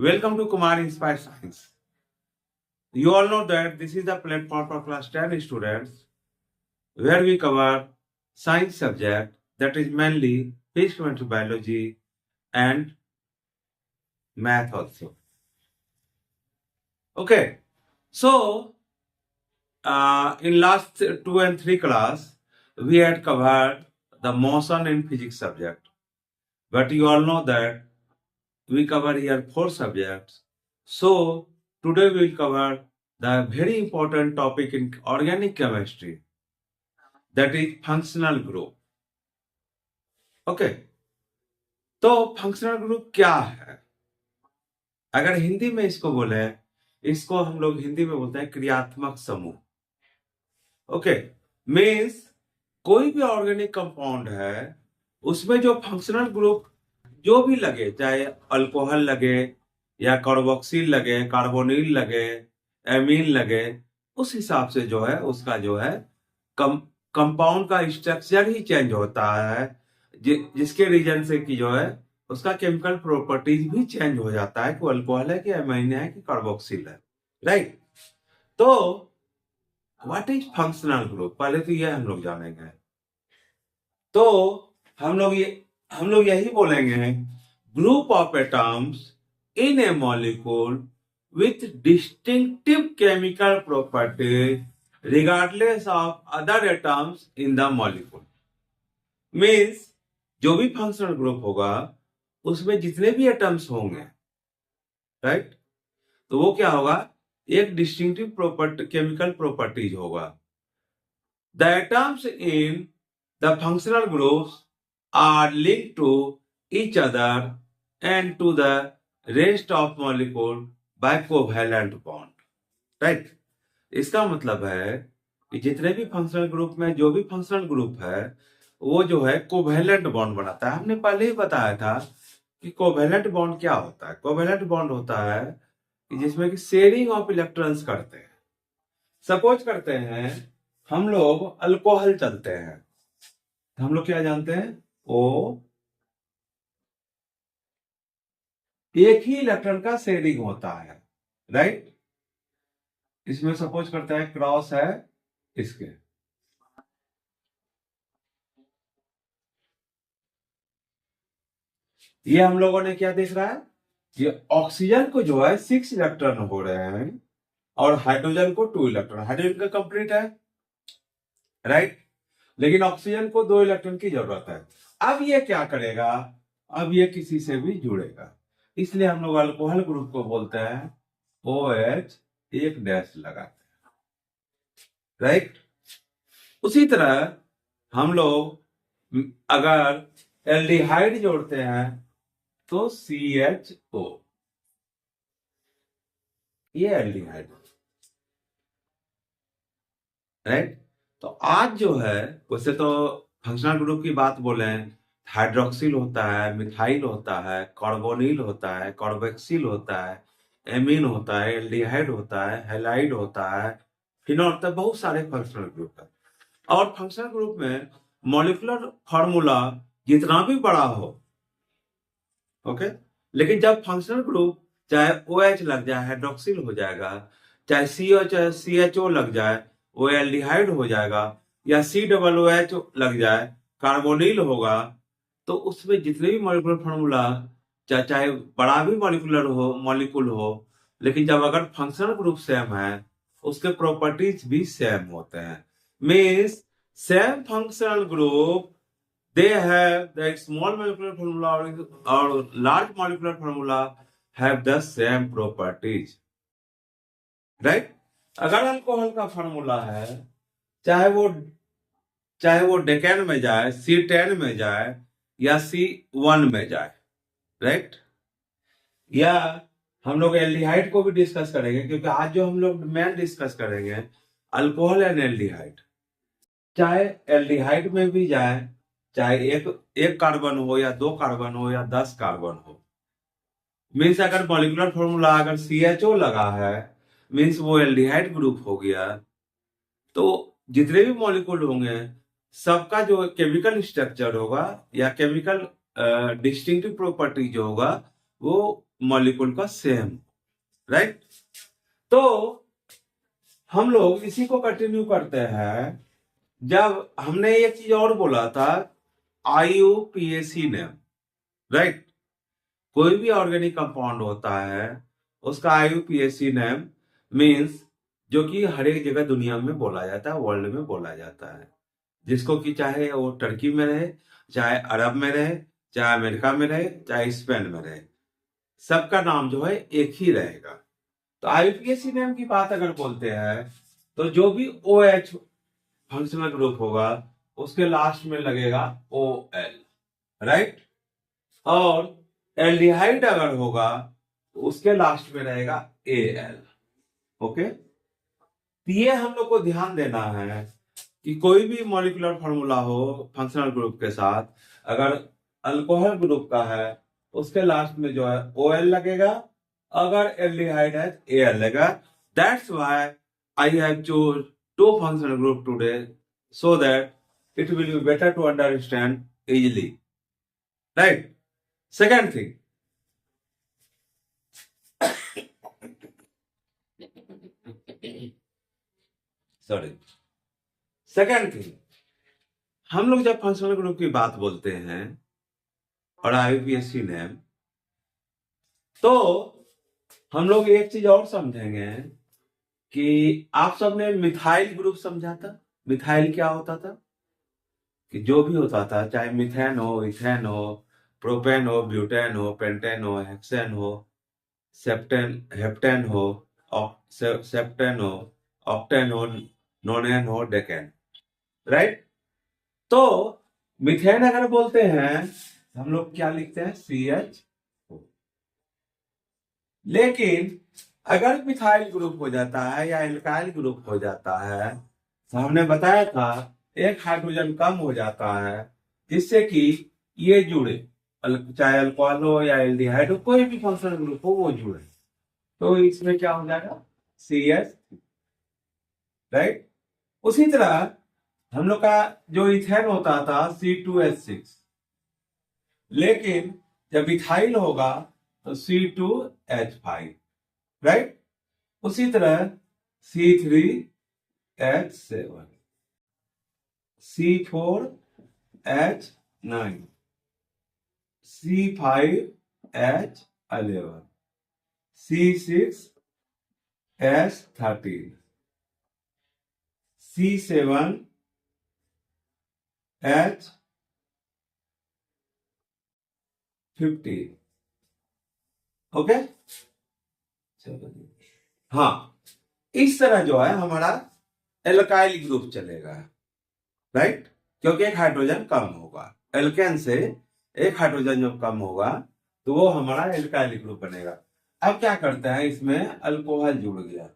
Welcome to Kumar Inspired Science. You all know that this is the platform for class 10 students where we cover science subject that is mainly physics, chemistry, biology and math also. Okay, so in last 2 and 3 class we had covered the motion in physics subject, but you all know that we cover here 4 subjects. So today we will cover the very important topic in organic chemistry, that is functional group. Okay, तो functional group क्या है? अगर हिंदी में इसको बोले, इसको हम लोग हिंदी में बोलते हैं क्रियात्मक समूह। ओके, मीन्स कोई भी ऑर्गेनिक कंपाउंड है उसमें जो फंक्शनल ग्रुप जो भी लगे, चाहे अल्कोहल लगे या कार्बोक्सिल लगे, कार्बोनिल लगे, एमीन लगे, उस हिसाब से जो है उसका जो है कंपाउंड का स्ट्रक्चर ही चेंज होता है, जिसके रीजन से कि जो है उसका केमिकल प्रॉपर्टीज भी चेंज हो जाता है कि अल्कोहल है कि एमाइन है कि कार्बोक्सिल है, राइट। तो व्हाट इज फंक्शनल ग्रुप, पहले तो ये हम लोग जानेंगे। तो हम लोग यही बोलेंगे, group of atoms in A molecule with distinctive chemical properties regardless of other atoms in the molecule. Means जो भी फंक्शनल ग्रुप होगा उसमें जितने भी एटम्स होंगे, राइट, तो वो क्या होगा, एक डिस्टिंक्टिव प्रॉपर्टी केमिकल प्रॉपर्टीज होगा। The atoms in the functional groups are linked to each other and to the rest of molecule by covalent bond, right. इसका मतलब है कि जितने भी फंक्शनल ग्रुप में जो भी फंक्शनल ग्रुप है वो जो है कोवैलेंट बॉन्ड बनाता है। हमने पहले ही बताया था कि कोवैलेंट बॉन्ड क्या होता है। कोवैलेंट बॉन्ड होता है कि जिसमें कि शेयरिंग ऑफ इलेक्ट्रॉन्स करते हैं। सपोज करते हैं हम लोग अल्कोहल चलते हैं, हम लोग क्या जानते हैं, ओ एक ही इलेक्ट्रॉन का शेयरिंग होता है, राइट। इसमें सपोज करते हैं क्रॉस है इसके, ये हम लोगों ने क्या देख रहा है, ये ऑक्सीजन को जो है 6 इलेक्ट्रॉन हो रहे हैं और हाइड्रोजन को 2 इलेक्ट्रॉन। हाइड्रोजन का कंप्लीट है, राइट, लेकिन ऑक्सीजन को 2 इलेक्ट्रॉन की जरूरत है। अब ये क्या करेगा, अब ये किसी से भी जुड़ेगा, इसलिए हम लोग अल्कोहल ग्रुप को बोलते हैं OH एक डैश लगाते हैं, राइट। उसी तरह हम लोग अगर एल्डिहाइड जोड़ते हैं तो CHO, ये एल्डिहाइड, राइट। तो आज जो है वैसे तो फंक्शनल ग्रुप की बात बोले, हाइड्रोक्सिल होता है, मिथाइल होता है, कार्बोनिल होता है, कार्बोक्सिल होता है, एमीन होता है, एल्डिहाइड होता है, हैलाइड होता है, फिनॉल होता है, बहुत सारे फंक्शनल ग्रुप है। और फंक्शनल ग्रुप में मॉलिक्यूलर फार्मूला जितना भी बड़ा हो, ओके, लेकिन जब फंक्शनल ग्रुप चाहे OH लग जाए हाइड्रोक्सिल हो जाएगा, चाहे CHO लग जाए वो एल्डिहाइड हो जाएगा, या COOH लग जाए कार्बोनिल होगा, तो उसमें जितने भी मॉलिक्यूलर फार्मूला चाहे बड़ा भी मॉलिक्यूल हो, लेकिन जब अगर फंक्शनल ग्रुप सेम है उसके प्रॉपर्टीज भी सेम होते हैं। Means same functional group they have the small molecular formula or large molecular formula have the same properties, right। अगर अल्कोहल का फार्मूला है, चाहे वो डेकेन में जाए, C10 में जाए या C1 में जाए, राइट। या हम लोग एल्डिहाइड को भी डिस्कस करेंगे, क्योंकि आज जो हम लोग मेन डिस्कस करेंगे अल्कोहल एंड एल्डिहाइड। चाहे एल्डिहाइड में भी जाए, चाहे एक कार्बन हो या 2 कार्बन हो या 10 कार्बन हो, मीन्स अगर मॉलिक्यूलर फॉर्मूला अगर CHO लगा है मीन्स वो एल्डिहाइड ग्रुप हो गया। तो जितने भी मॉलिक्यूल होंगे सबका जो केमिकल स्ट्रक्चर होगा या केमिकल डिस्टिंक्टिव प्रॉपर्टी जो होगा वो मॉलिक्यूल का सेम, राइट। तो हम लोग इसी को कंटिन्यू करते हैं। जब हमने एक चीज और बोला था, IUPAC नेम, राइट। कोई भी ऑर्गेनिक कंपाउंड होता है उसका IUPAC नेम मीन्स जो कि हर एक जगह दुनिया में बोला जाता है, वर्ल्ड में बोला जाता है, जिसको कि चाहे वो टर्की में रहे, चाहे अरब में रहे, चाहे अमेरिका में रहे, चाहे स्पेन में रहे, सबका नाम जो है एक ही रहेगा। तो IUPAC नेम की बात अगर बोलते हैं तो जो भी OH फंक्शनल ग्रुप होगा उसके लास्ट में लगेगा OL, राइट। और एल्डिहाइड अगर होगा तो उसके लास्ट में रहेगा AL, ओके। तो ये हम लोग को ध्यान देना है कि कोई भी मॉलिक्यूलर फार्मूला हो फंक्शनल ग्रुप के साथ, अगर अल्कोहल ग्रुप का है उसके लास्ट में जो है OL लगेगा, अगर एल्डिहाइड है AL लगेगा। That's why I have choose to functional group today so that it will be better to understand easily, right? Second thing, sorry, second thing, हम लोग जब फंक्शनल ग्रुप की बात बोलते हैं और IUPAC नेम, तो हम लोग एक चीज और समझेंगे कि आप सबने मिथाइल ग्रुप समझा था। मिथाइल क्या होता था कि जो भी होता था, चाहे मिथेन हो, इथेन हो, प्रोपेन हो, ब्यूटेन हो, पेंटेन हो, हेक्सेन हो, सेप्टेन हेप्टेन हो, सेप्टेन हो, ऑक्टेन हो, नोनेन हो, डेकेन, राइट। तो मिथेन अगर बोलते हैं हम लोग क्या लिखते हैं, CH। लेकिन अगर मिथाइल ग्रुप हो जाता है या एल्काइल ग्रुप हो जाता है तो हमने बताया था एक हाइड्रोजन कम हो जाता है, जिससे कि ये जुड़े, चाहे अल्कोहल हो या एल्डिहाइड हो, कोई भी फंक्शनल ग्रुप हो वो जुड़े, तो इसमें क्या हो जाएगा, CH, राइट। उसी तरह हम लोग का जो इथेन होता था C2H6, लेकिन जब इथाइल होगा तो C2H5, राइट। उसी तरह C3H7, C4H9, C5H11, C6H13, C7H15, okay. हाँ, इस तरह जो है हमारा एल्काइल ग्रुप चलेगा, राइट, क्योंकि एक हाइड्रोजन कम होगा। एल्केन से एक हाइड्रोजन जब कम होगा तो वो हमारा एल्काइल ग्रुप बनेगा। अब क्या करते हैं, इसमें अल्कोहल जुड़ गया,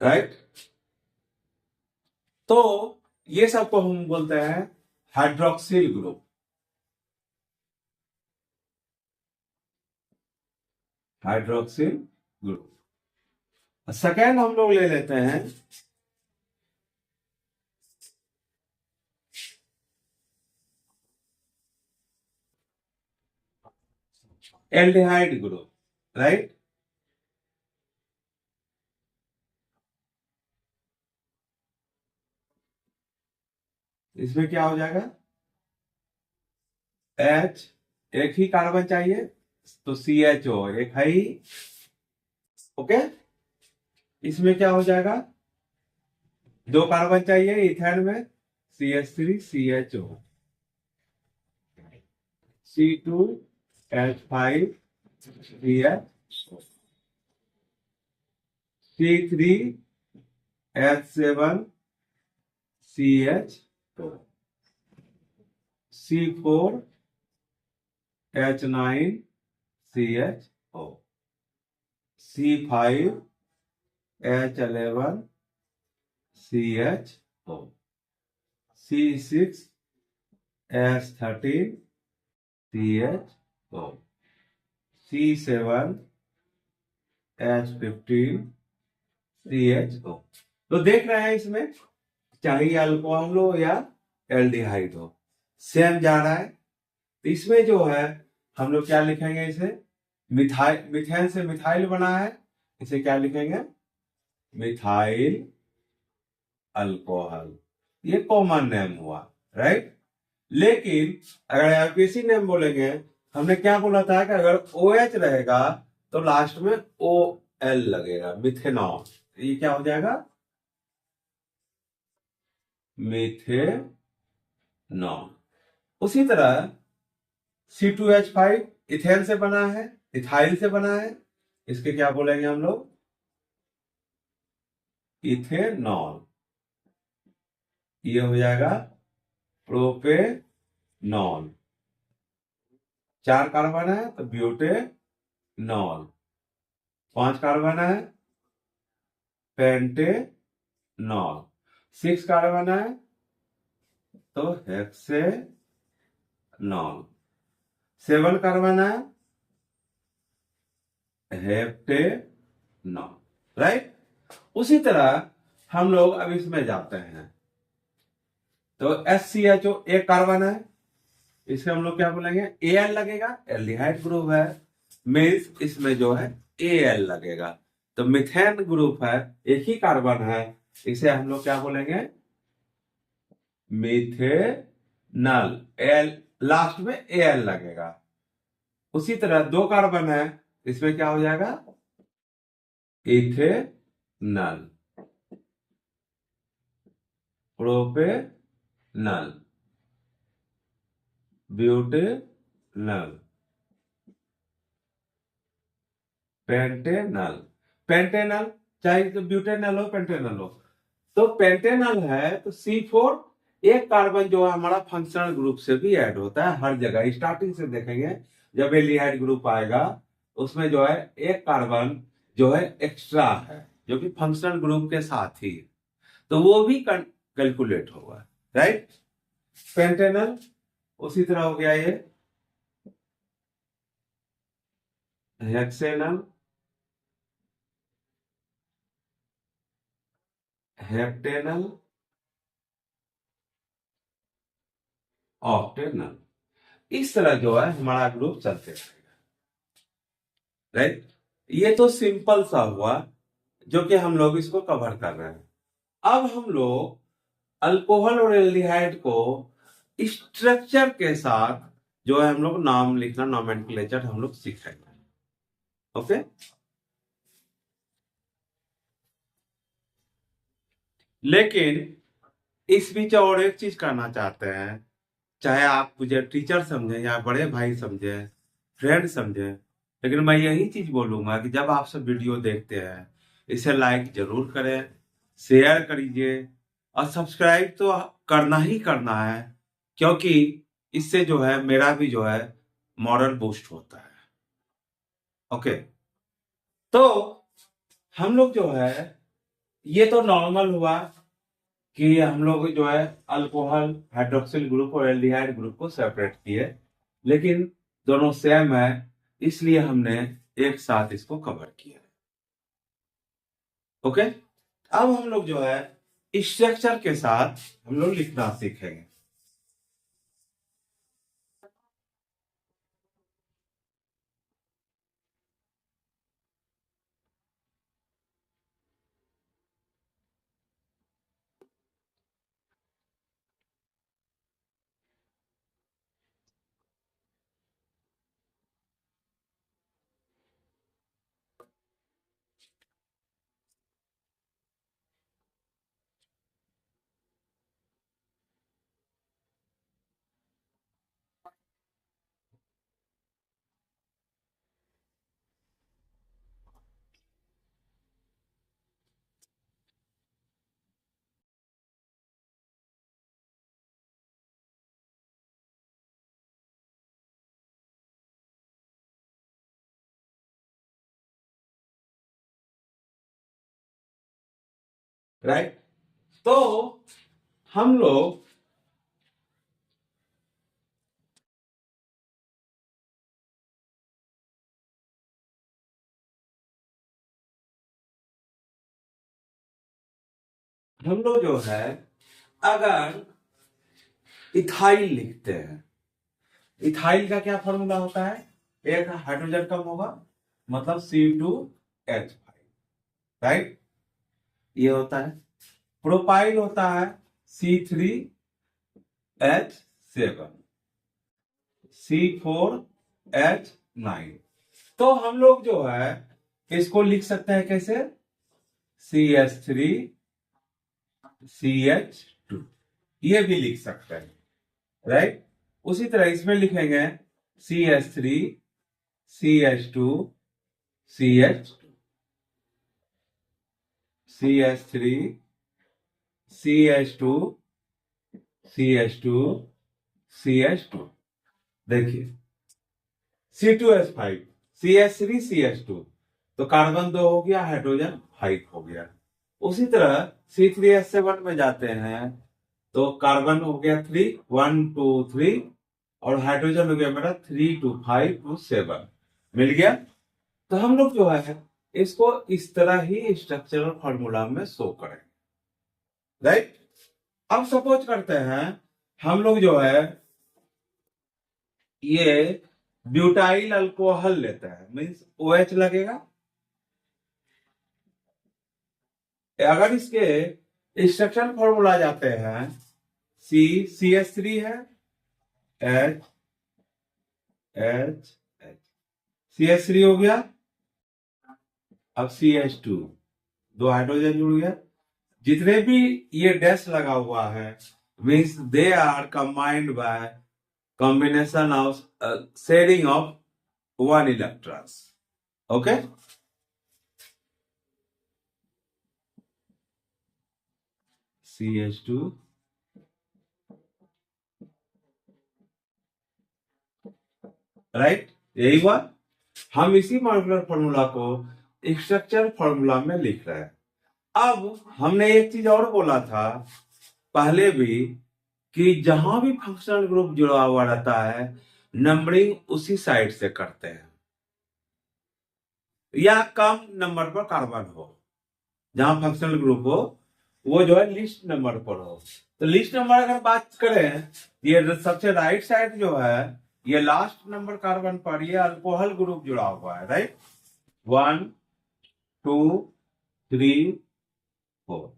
राइट। तो ये सबको हम बोलते हैं hydroxyl group. Hydroxyl group. Second हम लोग ले लेते हैं एल्डिहाइड ग्रुप, राइट। इसमें क्या हो जाएगा, H, एक ही कार्बन चाहिए तो CHO एक है ही, ओके। इसमें क्या हो जाएगा, दो कार्बन चाहिए इथेन में, CH3 CHO, C2H5 CH, C3H7 CH, C4H9 CHO, C5H11 CHO, C6H13 CHO, C7H15CHO। तो देख रहे हैं इसमें चाहे अल्कोहल हो या एल्डिहाइड हो, सेम जा रहा है। तो इसमें जो है हम लोग क्या लिखेंगे, इसे मिथेन से मिथाइल बना है, इसे क्या लिखेंगे, मिथाइल अल्कोहल। ये कॉमन नेम हुआ, राइट। लेकिन अगर एलपीसी नेम बोलेंगे, हमने क्या बोला था कि अगर OH रहेगा तो लास्ट में OL लगेगा, मिथेनॉल। ये क्या हो जाएगा, मिथेनॉल। उसी तरह C2H5 इथेन से बना है, इथाइल से बना है, इसके क्या बोलेंगे हम लोग, इथेनॉल। ये हो जाएगा प्रोपेनॉल। 4 कार्बन है तो ब्यूटेनॉल। 5 कार्बन है पेंटेनॉल। 6 कार्बन है तो हेक्सेनॉल। 7 कार्बन है हेप्टेनॉल, राइट। उसी तरह हम लोग अब इसमें जाते हैं, तो SCHO एक कार्बन है, इसे हम लोग क्या बोलेंगे, Al लगेगा, एल्डिहाइड ग्रुप है, मीन्स इसमें जो है Al लगेगा। तो मिथेन ग्रुप है, एक ही कार्बन है, इसे हम लोग क्या बोलेंगे, मिथेनॉल। एल लास्ट में Al लगेगा। उसी तरह 2 कार्बन है, इसमें क्या हो जाएगा, ethanol, propanol, butanol, pentanol. Pentanol चाहे तो ब्यूटेनॉल हो पेंटेनॉल हो, तो पेंटेनॉल है तो C4 एक कार्बन जो है हमारा फंक्शनल ग्रुप से भी ऐड होता है हर जगह। स्टार्टिंग से देखेंगे जब एल्डिहाइड ग्रुप आएगा उसमें जो है एक कार्बन जो है एक्स्ट्रा है, जो कि फंक्शनल ग्रुप के साथ ही, तो वो भी कैलकुलेट होगा, राइट। पेंटेनॉल उसी तरह हो गया, ये हेक्सेनॉल, हेप्टेनॉल, ऑक्टेनॉल। इस तरह जो है हमारा ग्रुप चलते रहेगा, राइट। ये तो सिंपल सा हुआ जो कि हम लोग इसको कवर कर रहे हैं। अब हम लोग अल्कोहल और एल्डिहाइड को स्ट्रक्चर के साथ जो है हम लोग नाम लिखना, नोमेनक्लेचर हम लोग सीखेंगे, ओके। लेकिन इस बीच और एक चीज करना चाहते हैं, चाहे आप मुझे टीचर समझे या बड़े भाई समझे, फ्रेंड समझे, लेकिन मैं यही चीज बोलूंगा कि जब आप सब वीडियो देखते हैं इसे लाइक जरूर करें, शेयर करिए और सब्सक्राइब तो करना ही करना है, क्योंकि इससे जो है मेरा भी जो है मॉरल बूस्ट होता है, ओके। तो हम लोग जो है, ये तो नॉर्मल हुआ कि हम लोग जो है अल्कोहल हाइड्रोक्सिल ग्रुप और एल्डिहाइड ग्रुप को सेपरेट किए, लेकिन दोनों सेम है इसलिए हमने एक साथ इसको कवर किया, ओके। अब हम लोग जो है स्ट्रक्चर के साथ हम लोग लिखना सीखेंगे। राइट, तो हम लोग हम लोग जो है अगर इथाइल लिखते हैं, इथाइल का क्या फॉर्मूला होता है? एक हाइड्रोजन कम होगा मतलब C2H5, राइट? ये होता है। प्रोपाइल होता है C3H7, C4H9। तो हम लोग जो है इसको लिख सकते हैं कैसे? CH3CH2, ये भी लिख सकते हैं, राइट? उसी तरह इसमें लिखेंगे CH3CH2CH2, CH3CH2CH2CH2। देखिए C2H5, CH3CH2, तो कार्बन 2 हो गया, हाइड्रोजन 5 हो गया। उसी तरह C3H7 में जाते हैं तो कार्बन हो गया 3, 1 2 3, और हाइड्रोजन हो गया मेरा 3 2 5 2 7, मिल गया। तो हम लोग जो है इसको इस तरह ही स्ट्रक्चरल फॉर्मूला में शो करें, राइट? अब सपोज करते हैं हम लोग जो है ये ब्यूटाइल अल्कोहल लेते हैं, मीन्स OH लगेगा। अगर इसके स्ट्रक्चरल फॉर्मूला जाते हैं, CH3 है, H H H, CH3 हो गया। अब CH2, 2 हाइड्रोजन जुड़ गया। जितने भी ये डैश लगा हुआ है means they are combined by combination of sharing of 1 electrons, okay? CH2, right? यही बात हम इसी मॉलिक्यूलर फॉर्मूला को स्ट्रक्चर फॉर्मूला में लिख रहे हैं। अब हमने एक चीज और बोला था पहले भी कि जहां भी फंक्शनल ग्रुप जुड़ा हुआ रहता है नंबरिंग उसी साइड से करते हैं, या कम नंबर पर कार्बन हो। जहां फंक्शनल ग्रुप हो वो जो है लिस्ट नंबर पर हो। तो लिस्ट नंबर अगर बात करें, ये सबसे राइट साइड जो है ये लास्ट नंबर कार्बन पर ये अल्कोहल ग्रुप जुड़ा हुआ है, राइट? 1 2 3 4,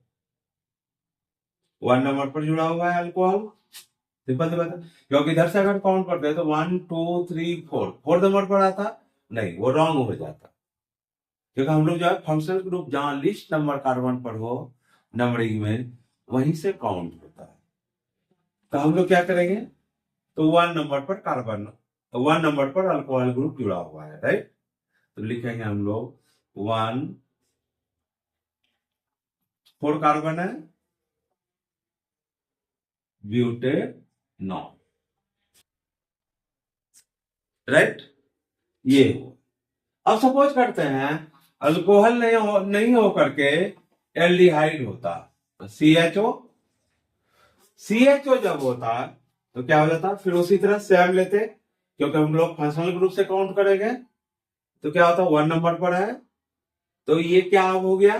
1 नंबर पर जुड़ा हुआ है अल्कोहल। सिंपल सी बात है, क्योंकि इधर से अगर काउंट करते हैं तो 1 2 3 4, 4 नंबर पर आता नहीं, वो रॉन्ग हो जाता। क्योंकि हम लोग जो है फंक्शनल ग्रुप जहां लिस्ट नंबर कार्बन पर हो नंबरिंग में वहीं से काउंट होता है। तो हम लोग क्या करेंगे, तो 1 नंबर पर कार्बन, 1 नंबर पर अल्कोहल ग्रुप जुड़ा हुआ है, राइट? तो लिखेंगे हम लोग 1, 4 कार्बन है, ब्यूटेनॉल, राइट? ये अब सपोज करते हैं अल्कोहल नहीं हो करके एल्डिहाइड होता, CHO, CHO जब होता तो क्या हो जाता? फिर उसी तरह सेम लेते, क्योंकि हम लोग फंक्शनल ग्रुप से काउंट करेंगे। तो क्या होता? 1 नंबर पर है, तो ये क्या हो गया?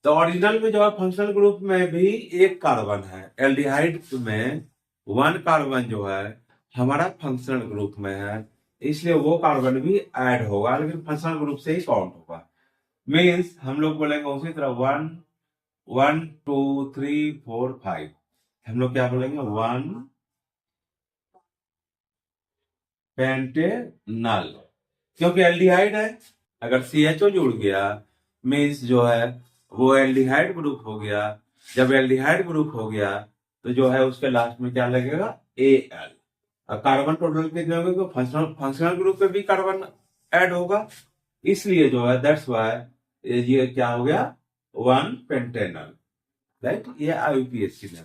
तो ओरिजिनल में जो है फंक्शनल ग्रुप में भी एक कार्बन है, एल्डिहाइड में 1 कार्बन जो है हमारा फंक्शनल ग्रुप में है, इसलिए वो कार्बन भी ऐड होगा, लेकिन फंक्शनल ग्रुप से ही काउंट होगा। मीन्स हम लोग बोलेंगे उसी तरह 1 1 2 3 4 5, हम लोग क्या बोलेंगे? 1 पेंटेनल, क्योंकि एल्डिहाइड है। अगर CHO जुड़ गया मीन्स जो है वो एल्डिहाइड ग्रुप हो गया। जब एल्डिहाइड ग्रुप हो गया तो जो है उसके लास्ट में क्या लगेगा? Al। अब कार्बन टोटल कितने होंगे? तो फंक्शनल ग्रुप पे भी कार्बन ऐड होगा, इसलिए जो है दैट्स वाई ये क्या हो गया? 1 पेंटेनल, राइट? ये IUPAC ने।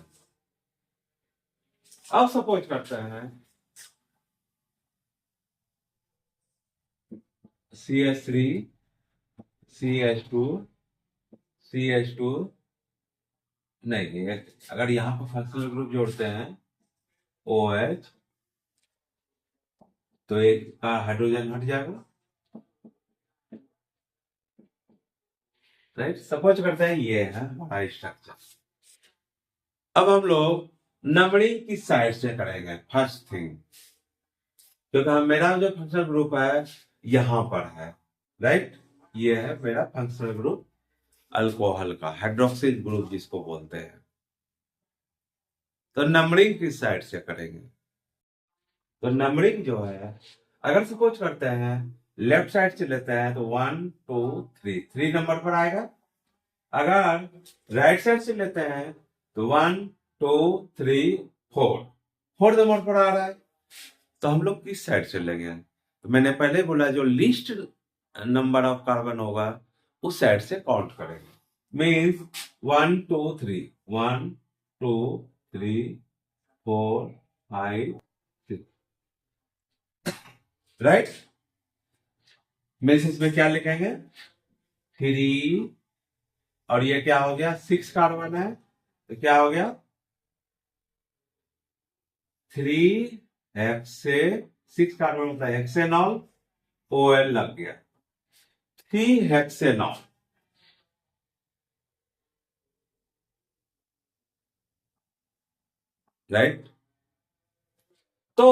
अब सपोज करते हैं CH3 CH2 CH2, नहीं, अगर यहाँ पर फंक्शनल ग्रुप जोड़ते हैं OH तो एक का हाइड्रोजन हट जाएगा, राइट? सपोज करते हैं ये है हमारा स्ट्रक्चर, अब हम लोग नंबरिंग की साइड से करेंगे फर्स्ट थिंग, क्योंकि मेरा जो फंक्शनल ग्रुप है यहां पर है, राइट। ये है मेरा फंक्शनल ग्रुप अल्कोहल का, हाइड्रोक्सिल ग्रुप जिसको बोलते हैं। तो नंबरिंग किस साइड से करेंगे? तो नंबरिंग जो है, अगर सपोज करते हैं लेफ्ट साइड से लेते हैं तो 1 2 3 3 नंबर पर आएगा। अगर राइट साइड से लेते हैं तो 1 2 3 4 4 नंबर पर आ रहा है। तो हम लोग किस साइड से लेंगे? तो मैंने पहले बोला जो लिस्ट नंबर ऑफ कार्बन होगा उस साइड से काउंट करेंगे। Means 1 2 3 1 2 3 4 5 6, right. मेसेज में क्या लिखेंगे? 3, और ये क्या हो गया? 6 कार्बन है, तो क्या हो गया? 3 हेक्से 6 कार्बन होता है हेक्सेनॉल, OL लग गया 3 हेक्सेनॉल, राइट। तो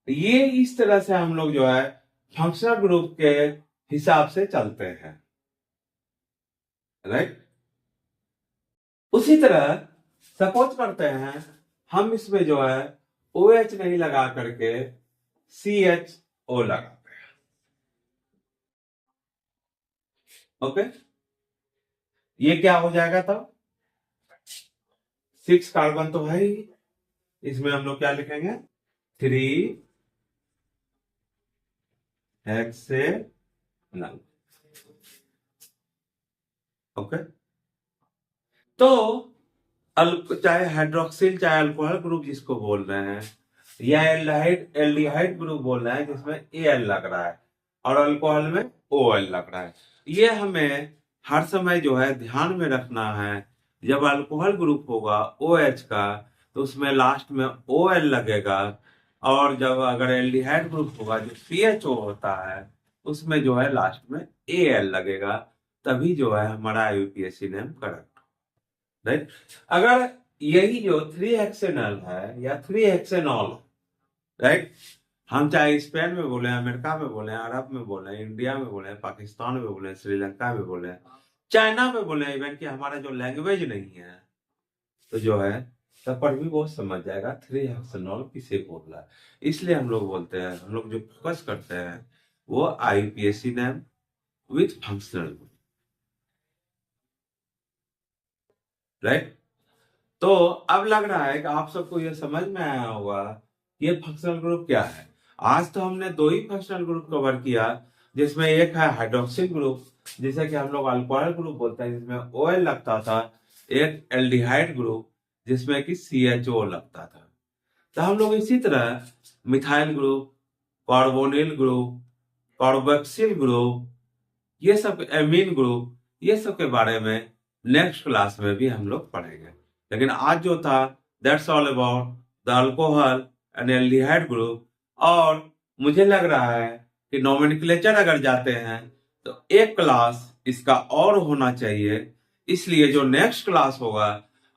ये इस तरह से हम लोग जो है फंक्शनल ग्रुप के हिसाब से चलते हैं, राइट। उसी तरह सपोज करते हैं हम इसमें जो है OH नहीं लगा करके CHO लगाते हैं, ओके। ये क्या हो जाएगा? तब 6 कार्बन तो है ही, इसमें हम लोग क्या लिखेंगे? 3 हेक्सेनल, ओके। तो चाहे हाइड्रोक्सिल चाहे अल्कोहल ग्रुप जिसको बोल रहे हैं, या एल्डिहाइड ग्रुप बोल रहे हैं जिसमें AL लग रहा है और अल्कोहल में OL लग रहा है, ये हमें हर समय जो है ध्यान में रखना है। जब अल्कोहल ग्रुप होगा OH का तो उसमें लास्ट में OL लगेगा, और जब अगर एल्डिहाइड ग्रुप होगा जो CHO होता है उसमें जो है लास्ट में AL लगेगा, तभी जो है हमारा IUPAC नेम करेक्ट, राइट। अगर यही जो 3 हेक्सेनल है या 3 हेक्सेनॉल, राइट, हम चाहे स्पेन में बोले, अमेरिका में बोले, अरब में बोले, इंडिया में बोले, पाकिस्तान में बोले, श्रीलंका में बोले, चाइना में बोले, इवन कि हमारा जो लैंग्वेज नहीं है, तो जो है तब पर भी वो समझ जाएगा 3 हेक्सेनॉल किसे बोल रहा है। इसलिए हम लोग बोलते हैं, हम लोग जो फोकस करते हैं वो IUPAC name with functional, right. तो अब लग रहा है कि आप सबको ये समझ में आया होगा कि ये फंक्शनल ग्रुप क्या है। आज तो हमने 2 ही फंक्शनल ग्रुप कवर किया, जिसमें एक है हाइड्रोक्सिल ग्रुप जिसे कि हम लोग अल्कोहल ग्रुप बोलते हैं जिसमें OL लगता था, एक एल्डिहाइड ग्रुप जिसमें कि CHO लगता था। तो हम लोग इसी तरह methyl group, carbonyl group, carboxyl group, ये सब एमीन ग्रुप, ये सब के बारे में नेक्स्ट क्लास में भी हम लोग पढ़ेंगे। लेकिन आज जो था that's all about the alcohol and aldehyde group. और मुझे लग रहा है कि नोमेनक्लेचर अगर जाते हैं तो एक क्लास इसका और होना चाहिए, इसलिए जो नेक्स्ट क्लास होगा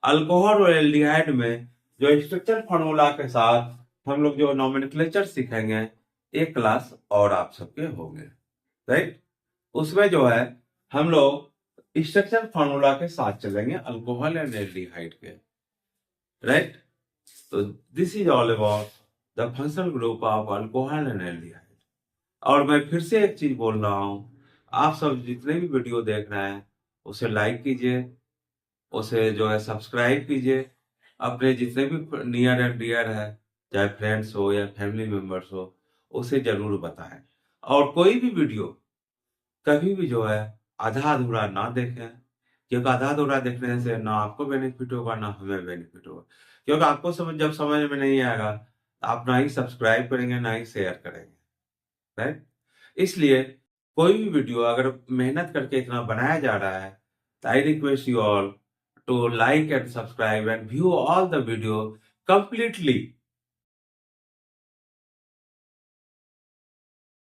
अल्कोहल और एल्डिहाइड में जो स्ट्रक्चर फार्मूला के साथ हम लोग जो नोमेनक्लेचर सीखेंगे, एक क्लास और आप सबके होंगे, राइट। उसमें जो है हम लोग स्ट्रक्चर फार्मूला के साथ चलेंगे अल्कोहल एंड एल्डिहाइड के, राइट। तो this is all about the functional group of alcohol and aldehyde. और मैं फिर से एक चीज बोल रहा हूँ, आप सब जितने भी वीडियो देख रहे हैं उसे लाइक कीजिए, उसे जो है सब्सक्राइब कीजिए, अपने जितने भी नियर एंड डियर है, चाहे फ्रेंड्स हो या फैमिली मेंबर्स हो, उसे जरूर बताएं। और कोई भी वीडियो कभी भी जो है आधा अधूरा ना देखें, क्योंकि आधा अधूरा देखने से ना आपको बेनिफिट होगा ना हमें बेनिफिट होगा। क्योंकि आपको जब समझ में नहीं आएगा तो आप ना ही सब्सक्राइब करेंगे ना ही शेयर करेंगे, राइट। इसलिए कोई भी वीडियो अगर मेहनत करके इतना बनाया जा रहा है तो I request you all to like and subscribe and view all the video completely,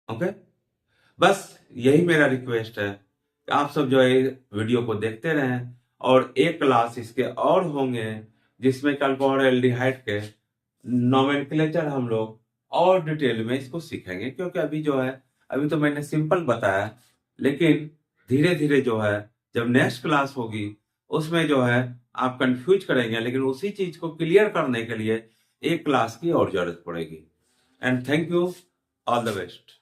okay. बस यही मेरा रिक्वेस्ट है कि आप सब जो है वीडियो को देखते रहें, और एक क्लास इसके और होंगे जिसमें अल्कोहल-एल्डिहाइड के नोमेनक्लेचर हम लोग और डिटेल में इसको सीखेंगे, क्योंकि अभी तो मैंने सिंपल बताया, लेकिन धीरे धीरे जो है जब नेक्स्ट क्लास होगी उसमें जो है आप कंफ्यूज करेंगे, लेकिन उसी चीज को क्लियर करने के लिए एक क्लास की और जरूरत पड़ेगी। And thank you, all the best.